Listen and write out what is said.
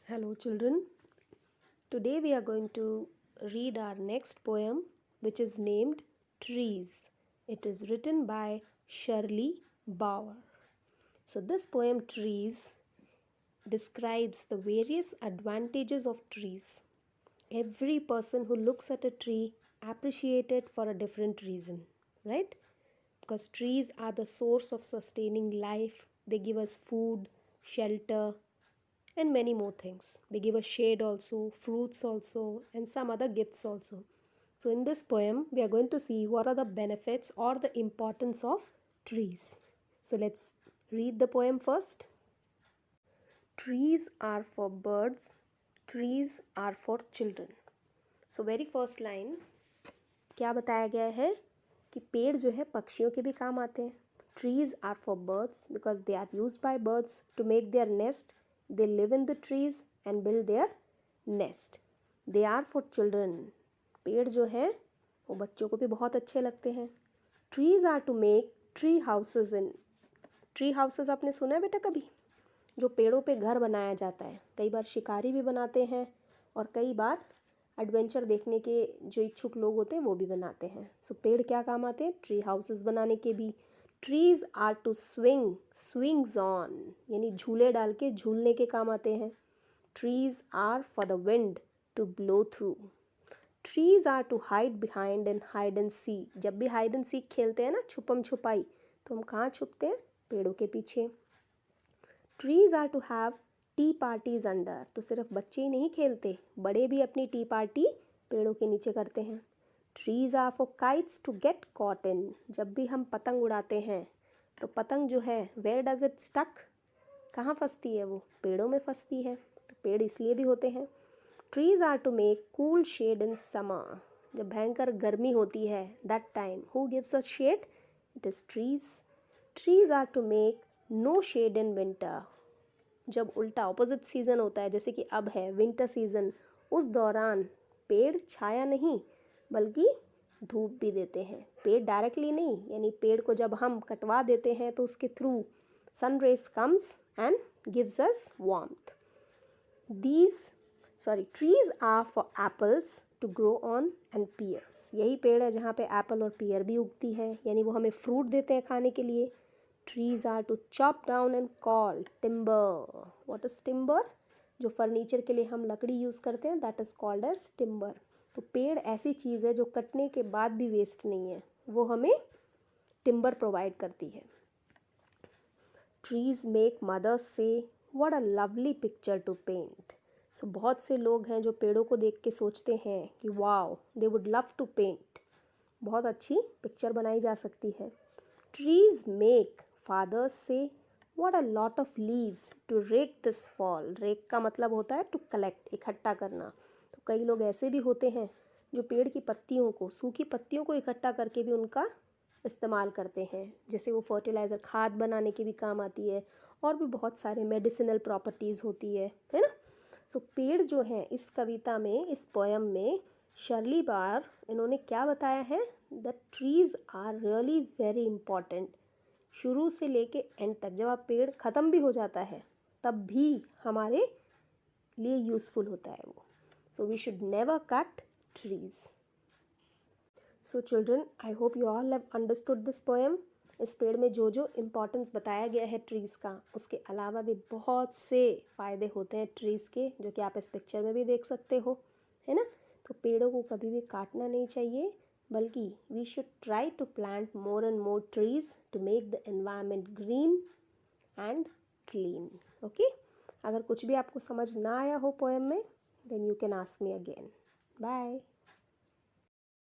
Hello, children. Today we are going to read our next poem, which is named Trees. It is written by Shirley Bauer. So, this poem, Trees, describes the various advantages of trees. Every person who looks at a tree appreciates it for a different reason, right? Because trees are the source of sustaining life. They give us food, shelter, and many more things. They give us shade also, fruits also, and some other gifts also. So in this poem, we are going to see what are the benefits or the importance of trees. So let's read the poem first. Trees are for birds, trees are for children. So very first line, क्या बताया गया है कि पेड़ जो है पक्षियों के भी काम आते हैं. Trees are for birds because they are used by birds to make their nest. They live in the trees and build their nest. They are for children. पेड़ जो है वो बच्चों को भी बहुत अच्छे लगते हैं. Trees are to make tree houses in. Tree houses आपने सुना है बेटा कभी? जो पेड़ों पे घर बनाया जाता है. कई बार शिकारी भी बनाते हैं और कई बार एडवेंचर देखने के जो इच्छुक लोग होते हैं वो भी बनाते हैं. सो पेड़ क्या काम आते हैं? ट्री हाउसेस बनाने के भी. Trees are to swings on, यानी झूले डाल के झूलने के काम आते हैं. Trees are for the wind to blow through. Trees are to hide behind and hide and seek. जब भी हाइड एंड सीक खेलते हैं ना, छुपम छुपाई, तो हम कहाँ छुपते हैं? पेड़ों के पीछे. Trees are to have tea parties under. तो सिर्फ बच्चे ही नहीं खेलते, बड़े भी अपनी टी पार्टी पेड़ों के नीचे करते हैं. Trees are for kites to get caught in. जब भी हम पतंग उड़ाते हैं तो पतंग जो है, वेयर डज इट स्टक? कहाँ फंसती है वो? पेड़ों में फंसती है. तो पेड़ इसलिए भी होते हैं. Trees are to make cool shade in summer. जब भयंकर गर्मी होती है, that time who gives us shade? It is trees. Trees are to make no shade in winter. जब उल्टा ऑपोजिट सीज़न होता है, जैसे कि अब है विंटर सीज़न, उस दौरान पेड़ छाया नहीं बल्कि धूप भी देते हैं. पेड़ डायरेक्टली नहीं, यानी पेड़ को जब हम कटवा देते हैं तो उसके through sun rays comes and gives us warmth. Trees are for apples to grow on and pears. यही पेड़ है जहाँ पे एप्पल और पियर भी उगती है, यानी वो हमें फ्रूट देते हैं खाने के लिए. Trees are to chop down and called timber. What is timber? जो फर्नीचर के लिए हम लकड़ी यूज़ करते हैं, that is called as timber. तो पेड़ ऐसी चीज़ है जो कटने के बाद भी वेस्ट नहीं है, वो हमें टिम्बर प्रोवाइड करती है. Trees make mothers say what a lovely picture to paint. So बहुत से लोग हैं जो पेड़ों को देख के सोचते हैं कि wow, they would love to paint. बहुत अच्छी पिक्चर बनाई जा सकती है. Trees make fathers say what a lot of leaves to rake this fall. Rake का मतलब होता है टू कलेक्ट, इकट्ठा करना. तो कई लोग ऐसे भी होते हैं जो पेड़ की पत्तियों को, सूखी पत्तियों को इकट्ठा करके भी उनका इस्तेमाल करते हैं. जैसे वो फर्टिलाइज़र, खाद बनाने के भी काम आती है, और भी बहुत सारे मेडिसिनल प्रॉपर्टीज़ होती है ना. सो पेड़ जो हैं इस कविता में, इस पोएम में शर्ली बार इन्होंने क्या बताया है? That trees are really very important. शुरू से लेके एंड तक, जब आप पेड़ ख़त्म भी हो जाता है तब भी हमारे लिए यूज़फुल होता है वो. So we should never cut trees. So children, I hope you all have understood this poem. इस पेड़ में जो जो इम्पोर्टेंस बताया गया है ट्रीज़ का, उसके अलावा भी बहुत से फ़ायदे होते हैं ट्रीज़ के, जो कि आप इस पिक्चर में भी देख सकते हो, है ना. तो पेड़ों को कभी भी काटना नहीं चाहिए, बल्कि we should try to plant more and more trees to make the environment green and clean. Okay. अगर कुछ भी आपको समझ ना आया हो पोएम में, then you can ask me again. Bye.